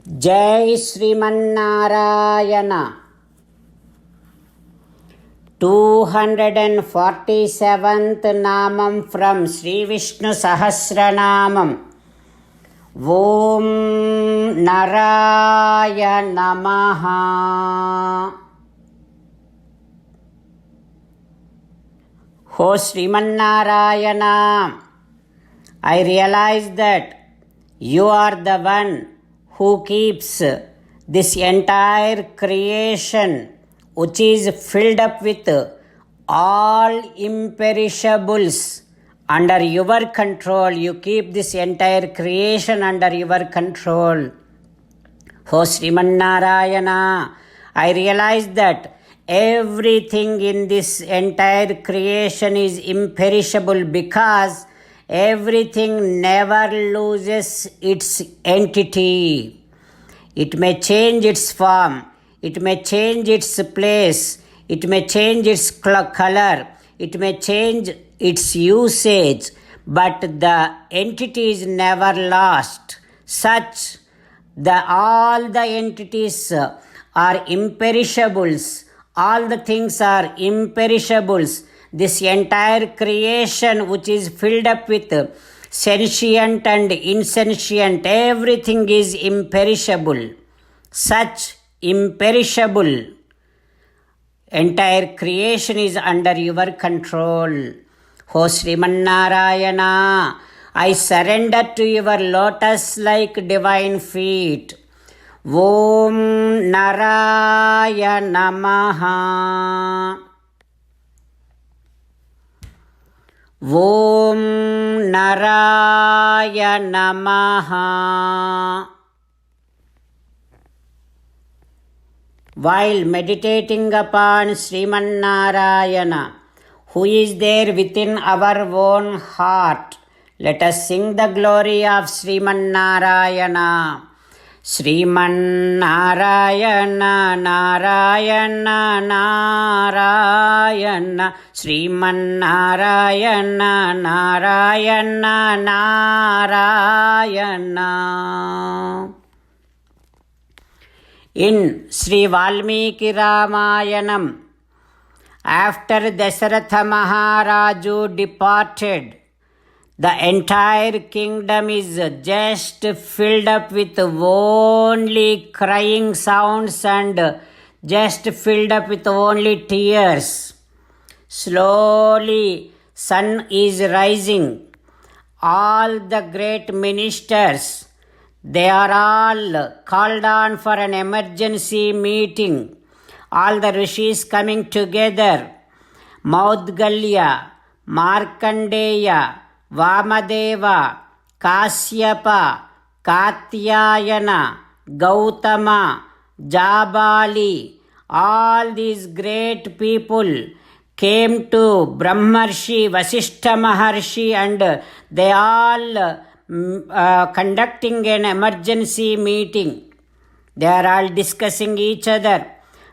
Jai Srimanarayana. 247th Namam from Sri Vishnu Sahasranamam. Om Naraya Namaha. O Srimanarayana, I realize that you are the one who keeps this entire creation, which is filled up with all imperishables, under your control. You keep this entire creation under your control. O Srimanarayana, I realize that everything in this entire creation is imperishable because everything never loses its entity. It may change its form, it may change its place, it may change its color, it may change its usage, but the entity is never lost. Such all the entities are imperishables, all the things are imperishables. This entire creation, which is filled up with sentient and insentient, everything is imperishable. Such imperishable entire creation is under your control. O Srimanarayana, I surrender to your lotus-like divine feet. Om Naraya Namaha. Om Naraya Namaha. While meditating upon Srimanarayana, who is there within our own heart, let us sing the glory of Srimanarayana. Srimanarayana, Narayana, Narayana, Srimanarayana, Narayana, Narayana. In Sri Valmiki Ramayanam, after Dasharatha Maharaju departed, the entire kingdom is just filled up with only crying sounds and just filled up with only tears. Slowly, sun is rising. All the great ministers, they are all called on for an emergency meeting. All the rishis coming together. Maudgalya, Markandeya, Vamadeva, Kasyapa, Katyayana, Gautama, Jabali, all these great people came to Brahmarshi, Vasishtha Maharshi, and they all conducting an emergency meeting. They are all discussing each other.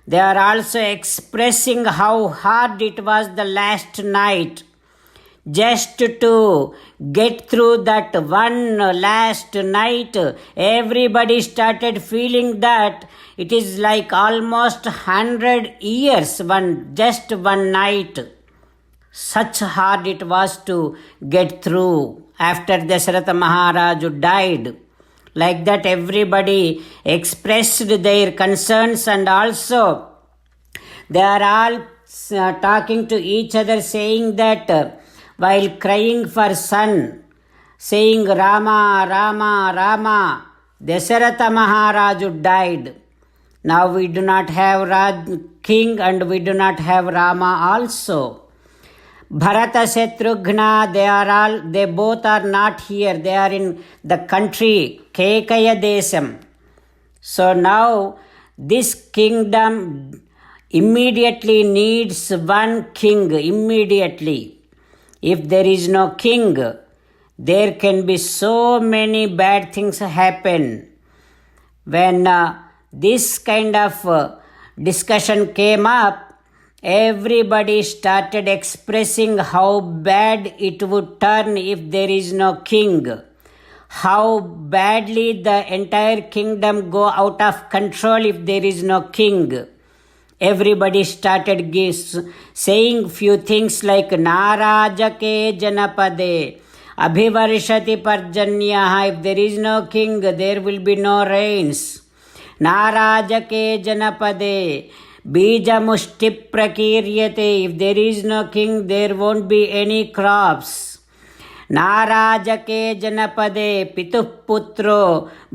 They are also expressing how hard it was the last night. Just to get through that one last night, everybody started feeling that it is like almost 100 years, just one night. Such hard it was to get through after Dasharatha Maharaju died. Like that, everybody expressed their concerns, and also they are all talking to each other, saying that while crying for son, saying Rama, Rama, Rama, Dasharatha Maharaju died. Now we do not have king and we do not have Rama also. Bharata, Shatrughna, they both are not here. They are in the country Kekaya Desam. So now this kingdom immediately needs one king, immediately. If there is no king, there can be so many bad things happen. When this kind of discussion came up, everybody started expressing how bad it would turn if there is no king. how badly the entire kingdom go out of control if there is no king. Everybody started saying few things like Narajake Janapade, Abhivarshati Parjanyaha. If there is no king, there will be no rains. Narajake Janapade, Bijamushti Prakiryate. If there is no king, there won't be any crops. नाराजके जनपदे पितुः पुत्रो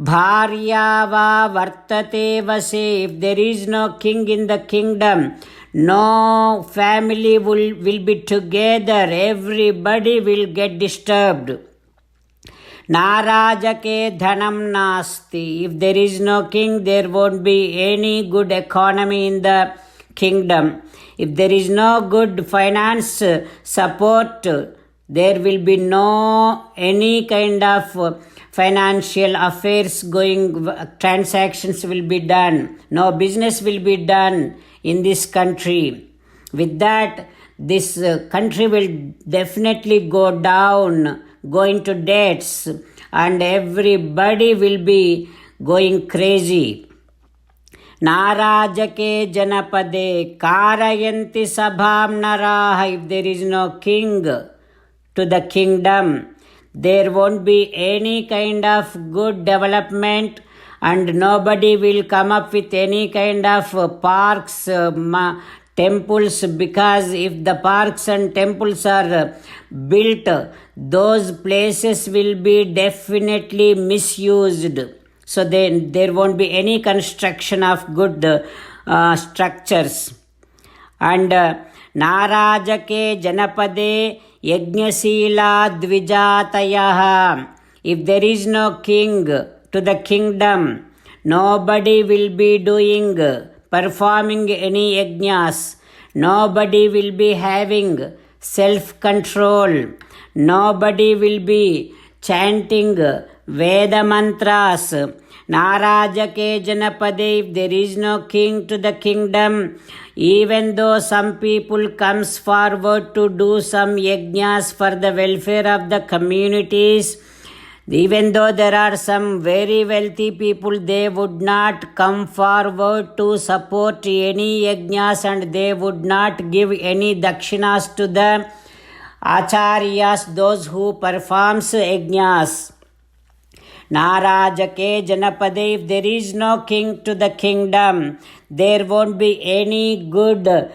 भार्यावा वर्तते वसे. If there is no king in the kingdom, no family will be together. Everybody will get disturbed. Narajake dhanam nasti. If there is no king, there won't be any good economy in the kingdom. If there is no good finance support, there will be no any kind of financial affairs going, transactions will be done, no business will be done in this country. With that, this country will definitely go down, go into debts, and everybody will be going crazy. Narajake janapade karayanti sabham naraha. If there is no king to the kingdom, there won't be any kind of good development, and nobody will come up with any kind of parks, temples, because if the parks and temples are built, those places will be definitely misused. So then there won't be any construction of good structures. And Narajake janapade Yajnasila Dvijatayaha. If there is no king to the kingdom, nobody will be performing any yajnas. Nobody will be having self-control. Nobody will be chanting Veda mantras. Narajake janapade. If there is no king to the kingdom, even though some people comes forward to do some yajnas for the welfare of the communities, even though there are some very wealthy people, they would not come forward to support any yajnas, and they would not give any dakshinas to the acharyas, those who performs yajnas. Narajake janapade. If there is no king to the kingdom, there won't be any good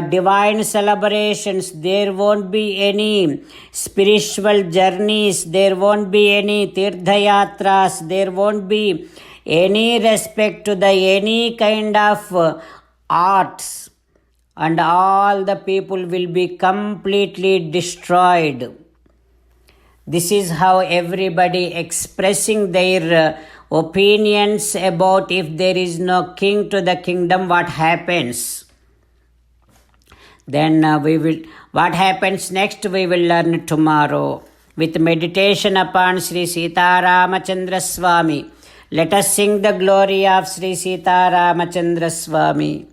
divine celebrations, there won't be any spiritual journeys, there won't be any tirthayatras, there won't be any respect to the any kind of arts, and all the people will be completely destroyed. This is how everybody expressing their opinions about if there is no king to the kingdom, what happens. Then what happens next we will learn tomorrow with meditation upon Sri Sita Ramachandra Swami. Let us sing the glory of Sri Sita Ramachandra Swami.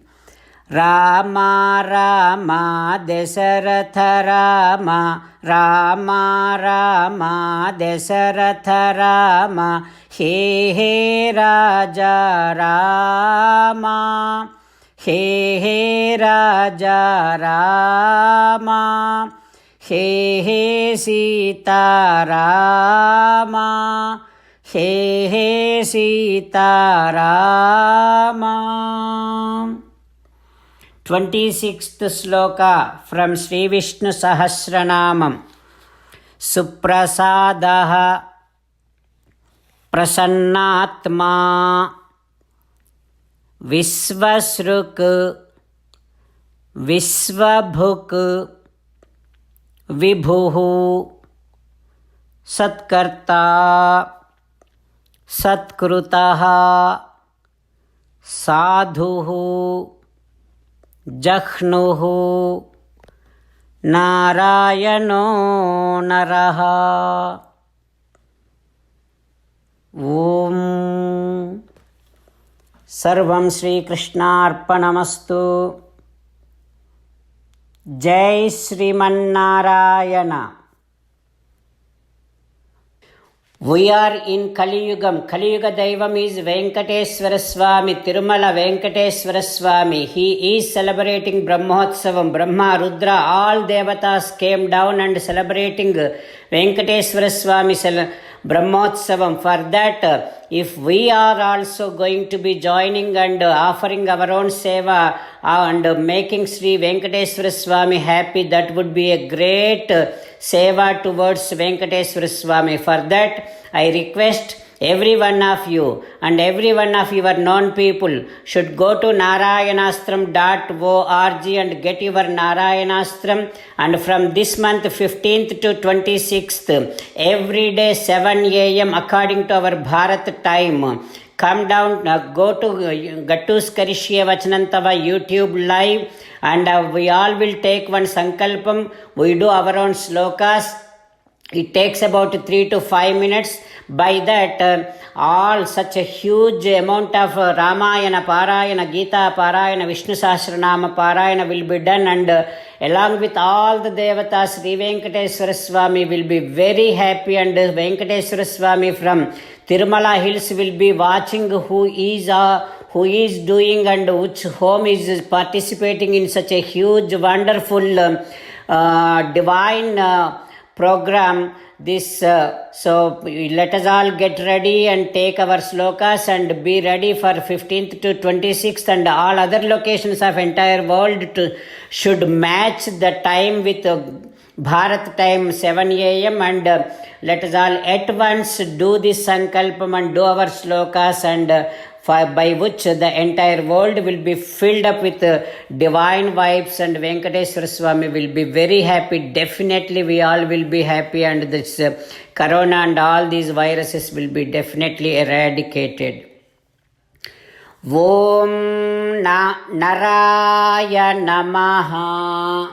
Rama Rama Dasaratha Rama, Rama Rama Dasaratha Rama, He He Raja Rama, He He Raja Rama, He He Sita Rama, He He Sita Rama. 26th sloka from Sri Vishnu Sahasranamam. Suprasadaha prasannatma Visvasruk Visvabhuk Vibhuhu Satkarta Satkrutaha Sadhuhu Jahnuhu Narayano Naraha. Om Sarvam Shri Krishna Arpanamastu. Jai Sriman Narayana. We are in Kali Yugam. Kali Yuga Daivam is Venkateswara Swami, Tirumala Venkateswara Swami. He is celebrating Brahmotsavam. Brahma, Rudra, all Devatas came down and celebrating Venkateswara Swami Brahmotsavam. For that, if we are also going to be joining and offering our own seva and making Sri Venkateswara Swami happy, that would be a great seva towards Venkateswara Swami. For that, I request every one of you and every one of your known people should go to narayanastram.org and get your Narayanastram. And from this month 15th to 26th, every day 7 a.m. according to our Bharat time, come down, go to Gattus Karishye Vachanantava YouTube live, and we all will take one sankalpam. We do our own slokas. It takes about 3 to 5 minutes. By that, all such a huge amount of Ramayana Parayana, Gita Parayana, Vishnu Sahasranama Parayana will be done, and along with all the Devatas, Sri Venkateswara Swami will be very happy, and Venkateswara Swami from Tirumala Hills will be watching who is doing and which home is participating in such a huge, wonderful, divine program. So let us all get ready and take our slokas and be ready for 15th to 26th, and all other locations of entire world should match the time with Bharat time 7 a.m. and let us all at once do this sankalpam and do our slokas, and by which the entire world will be filled up with divine vibes, and Venkateswara Swami will be very happy. Definitely we all will be happy, and this corona and all these viruses will be definitely eradicated. Om Naraya Namaha.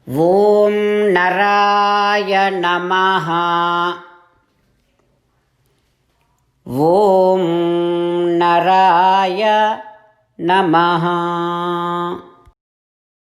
Om Naraya Namaha. Om Naraya Namaha.